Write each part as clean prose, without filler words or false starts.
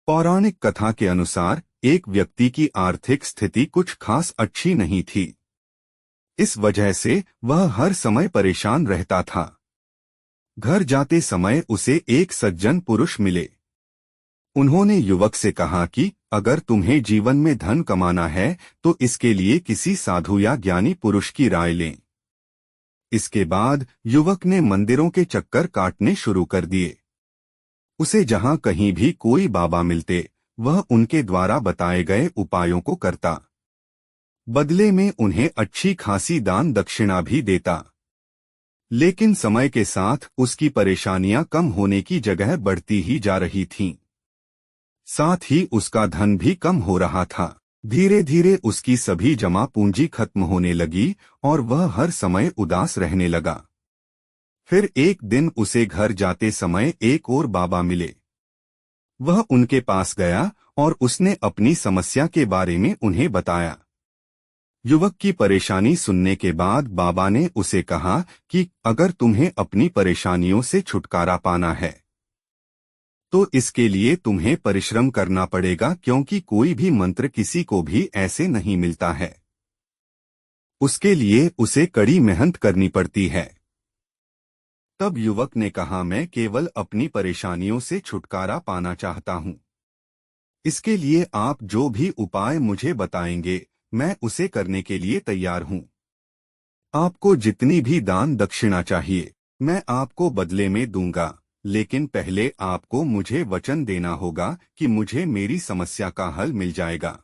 पौराणिक कथा के अनुसार एक व्यक्ति की आर्थिक स्थिति कुछ खास अच्छी नहीं थी। इस वजह से वह हर समय परेशान रहता था। घर जाते समय उसे एक सज्जन पुरुष मिले। उन्होंने युवक से कहा कि अगर तुम्हें जीवन में धन कमाना है तो इसके लिए किसी साधु या ज्ञानी पुरुष की राय लें। इसके बाद युवक ने मंदिरों के चक्कर काटने शुरू कर दिए। उसे जहां कहीं भी कोई बाबा मिलते वह उनके द्वारा बताए गए उपायों को करता। बदले में उन्हें अच्छी खासी दान दक्षिणा भी देता। लेकिन समय के साथ उसकी परेशानियां कम होने की जगह बढ़ती ही जा रही थीं। साथ ही उसका धन भी कम हो रहा था। धीरे धीरे उसकी सभी जमा पूंजी खत्म होने लगी और वह हर समय उदास रहने लगा। फिर एक दिन उसे घर जाते समय एक और बाबा मिले। वह उनके पास गया और उसने अपनी समस्या के बारे में उन्हें बताया। युवक की परेशानी सुनने के बाद बाबा ने उसे कहा कि अगर तुम्हें अपनी परेशानियों से छुटकारा पाना है तो इसके लिए तुम्हें परिश्रम करना पड़ेगा, क्योंकि कोई भी मंत्र किसी को भी ऐसे नहीं मिलता है। उसके लिए उसे कड़ी मेहनत करनी पड़ती है। तब युवक ने कहा, मैं केवल अपनी परेशानियों से छुटकारा पाना चाहता हूँ। इसके लिए आप जो भी उपाय मुझे बताएंगे मैं उसे करने के लिए तैयार हूँ। आपको जितनी भी दान दक्षिणा चाहिए मैं आपको बदले में दूंगा, लेकिन पहले आपको मुझे वचन देना होगा कि मुझे मेरी समस्या का हल मिल जाएगा।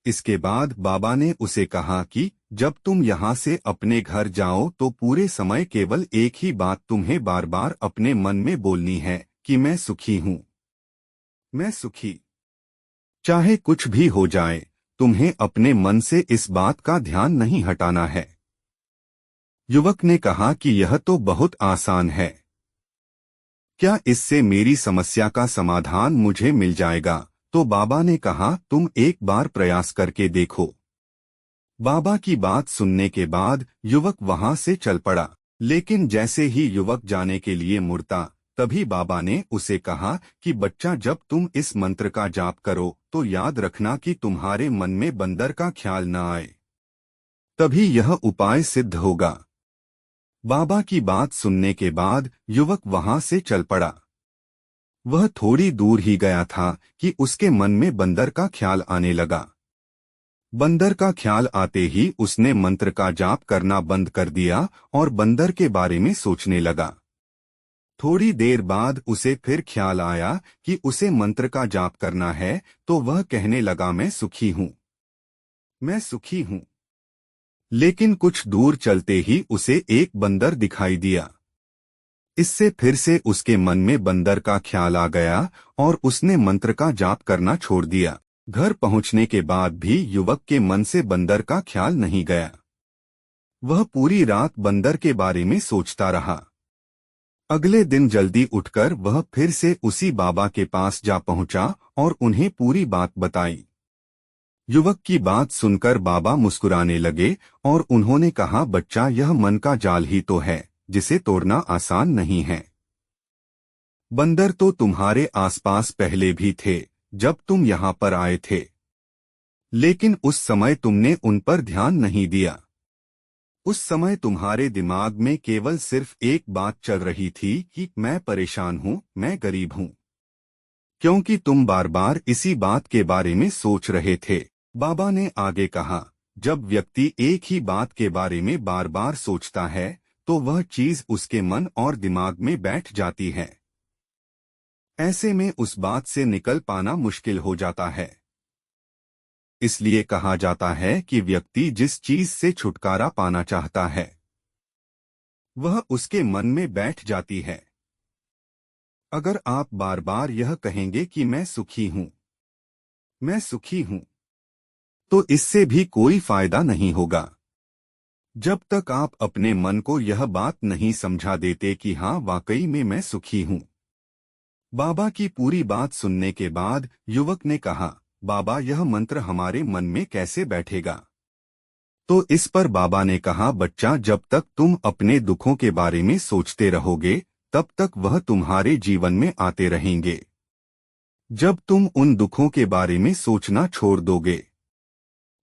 इसके बाद बाबा ने उसे कहा कि जब तुम यहाँ से अपने घर जाओ तो पूरे समय केवल एक ही बात तुम्हें बार बार अपने मन में बोलनी है कि मैं सुखी हूँ, मैं सुखी। चाहे कुछ भी हो जाए तुम्हें अपने मन से इस बात का ध्यान नहीं हटाना है। युवक ने कहा कि यह तो बहुत आसान है, क्या इससे मेरी समस्या का समाधान मुझे मिल जाएगा? तो बाबा ने कहा, तुम एक बार प्रयास करके देखो। बाबा की बात सुनने के बाद युवक वहां से चल पड़ा। लेकिन जैसे ही युवक जाने के लिए मुड़ता तभी बाबा ने उसे कहा कि बच्चा, जब तुम इस मंत्र का जाप करो तो याद रखना कि तुम्हारे मन में बंदर का ख्याल न आए, तभी यह उपाय सिद्ध होगा। बाबा की बात सुनने के बाद युवक वहां से चल पड़ा। वह थोड़ी दूर ही गया था कि उसके मन में बंदर का ख्याल आने लगा। बंदर का ख्याल आते ही उसने मंत्र का जाप करना बंद कर दिया और बंदर के बारे में सोचने लगा। थोड़ी देर बाद उसे फिर ख्याल आया कि उसे मंत्र का जाप करना है, तो वह कहने लगा, मैं सुखी हूँ, मैं सुखी हूँ। लेकिन कुछ दूर चलते ही उसे एक बंदर दिखाई दिया। इससे फिर से उसके मन में बंदर का ख्याल आ गया और उसने मंत्र का जाप करना छोड़ दिया। घर पहुंचने के बाद भी युवक के मन से बंदर का ख्याल नहीं गया। वह पूरी रात बंदर के बारे में सोचता रहा। अगले दिन जल्दी उठकर वह फिर से उसी बाबा के पास जा पहुंचा और उन्हें पूरी बात बताई। युवक की बात सुनकर बाबा मुस्कुराने लगे और उन्होंने कहा, बच्चा, यह मन का जाल ही तो है जिसे तोड़ना आसान नहीं है। बंदर तो तुम्हारे आसपास पहले भी थे जब तुम यहाँ पर आए थे, लेकिन उस समय तुमने उन पर ध्यान नहीं दिया। उस समय तुम्हारे दिमाग में केवल सिर्फ एक बात चल रही थी कि मैं परेशान हूँ, मैं गरीब हूँ, क्योंकि तुम बार बार इसी बात के बारे में सोच रहे थे। बाबा ने आगे कहा, जब व्यक्ति एक ही बात के बारे में बार बार सोचता है तो वह चीज उसके मन और दिमाग में बैठ जाती है। ऐसे में उस बात से निकल पाना मुश्किल हो जाता है। इसलिए कहा जाता है कि व्यक्ति जिस चीज से छुटकारा पाना चाहता है वह उसके मन में बैठ जाती है। अगर आप बार बार यह कहेंगे कि मैं सुखी हूं, मैं सुखी हूं, तो इससे भी कोई फायदा नहीं होगा। जब तक आप अपने मन को यह बात नहीं समझा देते कि हाँ, वाकई में मैं सुखी हूं। बाबा की पूरी बात सुनने के बाद युवक ने कहा, बाबा, यह मंत्र हमारे मन में कैसे बैठेगा? तो इस पर बाबा ने कहा, बच्चा, जब तक तुम अपने दुखों के बारे में सोचते रहोगे तब तक वह तुम्हारे जीवन में आते रहेंगे। जब तुम उन दुखों के बारे में सोचना छोड़ दोगे,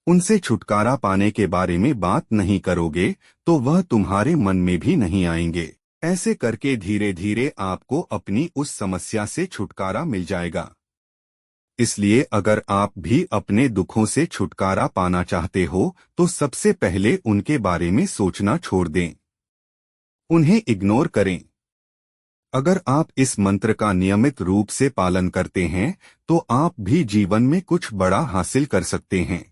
उनसे छुटकारा पाने के बारे में बात नहीं करोगे, तो वह तुम्हारे मन में भी नहीं आएंगे। ऐसे करके धीरे धीरे आपको अपनी उस समस्या से छुटकारा मिल जाएगा। इसलिए अगर आप भी अपने दुखों से छुटकारा पाना चाहते हो, तो सबसे पहले उनके बारे में सोचना छोड़ दें, उन्हें इग्नोर करें। अगर आप इस मंत्र का नियमित रूप से पालन करते हैं, तो आप भी जीवन में कुछ बड़ा हासिल कर सकते हैं।